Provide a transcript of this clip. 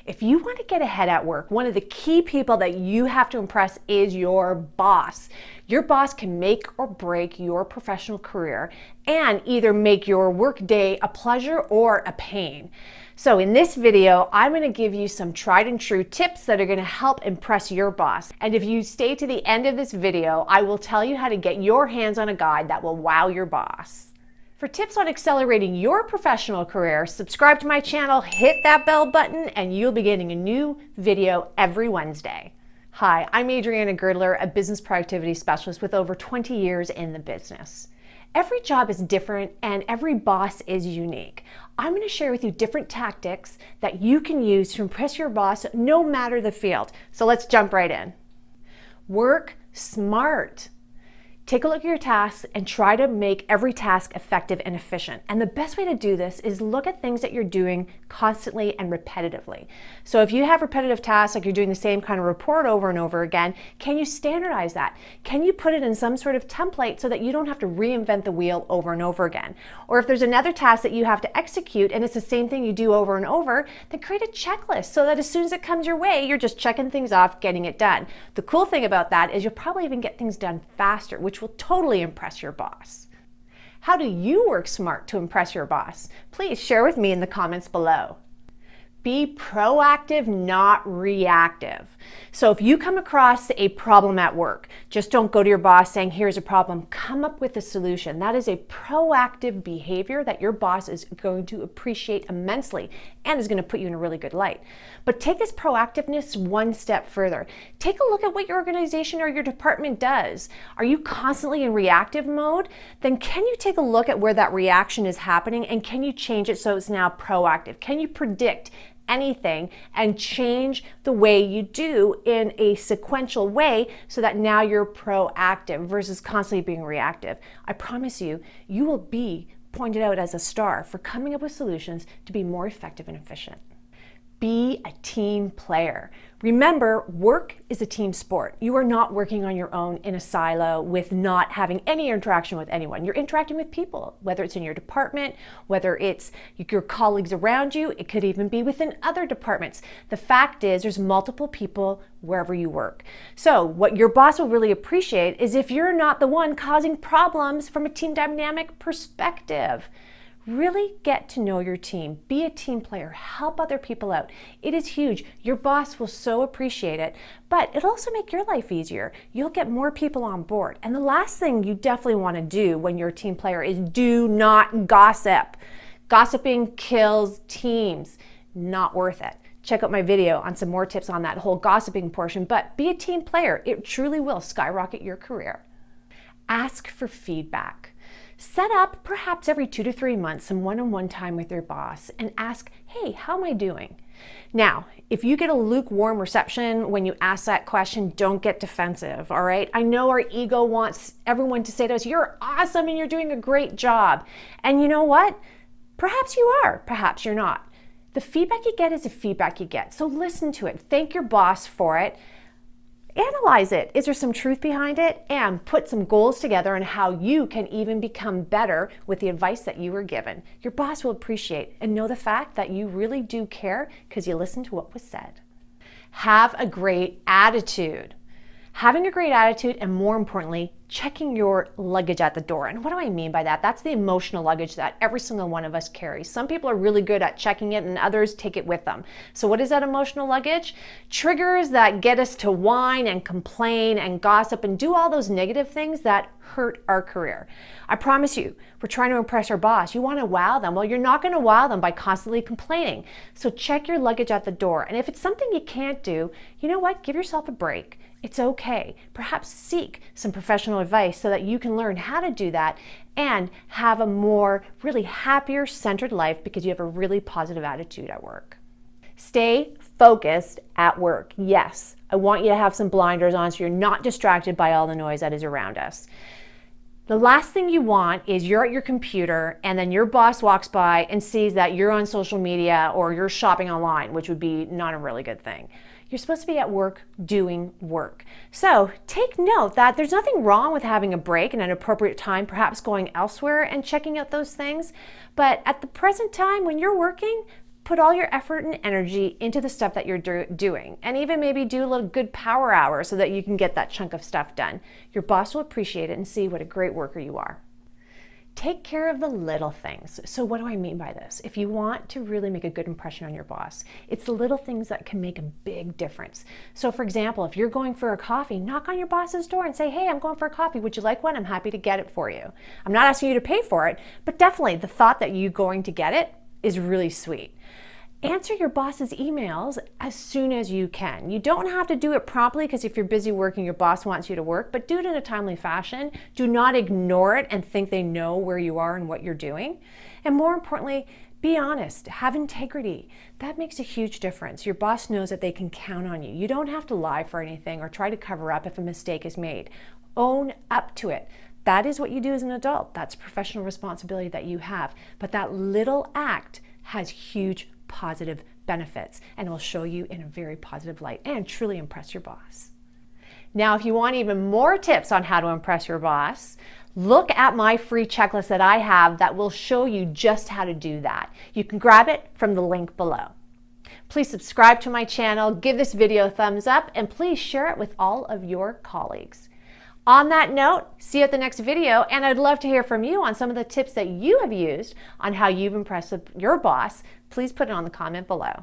If you want to get ahead at work, one of the key people that you have to impress is your boss. Your boss can make or break your professional career and either make your work day a pleasure or a pain. So in this video, I'm going to give you some tried and true tips that are going to help impress your boss. And if you stay to the end of this video, I will tell you how to get your hands on a guide that will wow your boss. For tips on accelerating your professional career, subscribe to my channel, hit that bell button, and you'll be getting a new video every Wednesday. Hi, I'm Adriana Girdler, a business productivity specialist with over 20 years in the business. Every job is different and every boss is unique. I'm going to share with you different tactics that you can use to impress your boss no matter the field. So let's jump right in. Work smart. Take a look at your tasks and try to make every task effective and efficient. And the best way to do this is look at things that you're doing constantly and repetitively. So if you have repetitive tasks, like you're doing the same kind of report over and over again, can you standardize that? Can you put it in some sort of template so that you don't have to reinvent the wheel over and over again? Or if there's another task that you have to execute and it's the same thing you do over and over, then create a checklist so that as soon as it comes your way, you're just checking things off, getting it done. The cool thing about that is you'll probably even get things done faster, which will totally impress your boss. How do you work smart to impress your boss? Please share with me in the comments below. Be proactive, not reactive. So if you come across a problem at work, just don't go to your boss saying, here's a problem. Come up with a solution. That is a proactive behavior that your boss is going to appreciate immensely and is going to put you in a really good light. But take this proactiveness one step further. Take a look at what your organization or your department does. Are you constantly in reactive mode? Then can you take a look at where that reaction is happening and can you change it so it's now proactive? Can you predict anything and change the way you do in a sequential way so that now you're proactive versus constantly being reactive? I promise you, you will be pointed out as a star for coming up with solutions to be more effective and efficient. Be a team player. Remember, work is a team sport. You are not working on your own in a silo with not having any interaction with anyone. You're interacting with people, whether it's in your department, whether it's your colleagues around you, it could even be within other departments. The fact is there's multiple people wherever you work. So what your boss will really appreciate is if you're not the one causing problems from a team dynamic perspective. Really get to know your team. Be a team player. Help other people out. It is huge. Your boss will so appreciate it, but it'll also make your life easier. You'll get more people on board. And the last thing you definitely want to do when you're a team player is do not gossip. Gossiping kills teams. Not worth it. Check out my video on some more tips on that whole gossiping portion, but be a team player. It truly will skyrocket your career. Ask for feedback. Set up perhaps every 2 to 3 months some one-on-one time with your boss and ask, hey, how am I doing? Now, if you get a lukewarm reception when you ask that question, don't get defensive, all right? I know our ego wants everyone to say to us, you're awesome and you're doing a great job. And you know what? Perhaps you are, perhaps you're not. The feedback you get is the feedback you get. So listen to it. Thank your boss for it. Analyze it. Is there some truth behind it? And put some goals together on how you can even become better with the advice that you were given. Your boss will appreciate and know the fact that you really do care because you listened to what was said. Have a great attitude. Having a great attitude and more importantly, checking your luggage at the door. And what do I mean by that? That's the emotional luggage that every single one of us carries. Some people are really good at checking it and others take it with them. So what is that emotional luggage? Triggers that get us to whine and complain and gossip and do all those negative things that hurt our career. I promise you, we're trying to impress our boss. You want to wow them. Well, you're not going to wow them by constantly complaining. So check your luggage at the door. And if it's something you can't do, you know what? Give yourself a break. It's okay. Perhaps seek some professional advice so that you can learn how to do that and have a more really happier, centered life because you have a really positive attitude at work. Stay focused at work. Yes, I want you to have some blinders on so you're not distracted by all the noise that is around us. The last thing you want is you're at your computer and then your boss walks by and sees that you're on social media or you're shopping online, which would be not a really good thing. You're supposed to be at work doing work. So take note that there's nothing wrong with having a break and an appropriate time, perhaps going elsewhere and checking out those things. But at the present time when you're working, put all your effort and energy into the stuff that you're doing, and even maybe do a little good power hour so that you can get that chunk of stuff done. Your boss will appreciate it and see what a great worker you are. Take care of the little things. So what do I mean by this? If you want to really make a good impression on your boss, it's the little things that can make a big difference. So for example, if you're going for a coffee, knock on your boss's door and say, hey, I'm going for a coffee. Would you like one? I'm happy to get it for you. I'm not asking you to pay for it, but definitely the thought that you're going to get it is really sweet. Answer your boss's emails as soon as you can. You don't have to do it promptly because if you're busy working, your boss wants you to work, but do it in a timely fashion. Do not ignore it and think they know where you are and what you're doing. And more importantly, be honest, have integrity. That makes a huge difference. Your boss knows that they can count on you. You don't have to lie for anything or try to cover up if a mistake is made. Own up to it. That is what you do as an adult. That's professional responsibility that you have. But that little act has huge positive benefits and will show you in a very positive light and truly impress your boss. Now, if you want even more tips on how to impress your boss, look at my free checklist that I have that will show you just how to do that. You can grab it from the link below. Please subscribe to my channel, give this video a thumbs up, and please share it with all of your colleagues. On that note, see you at the next video, and I'd love to hear from you on some of the tips that you have used on how you've impressed your boss. Please put it on the comment below.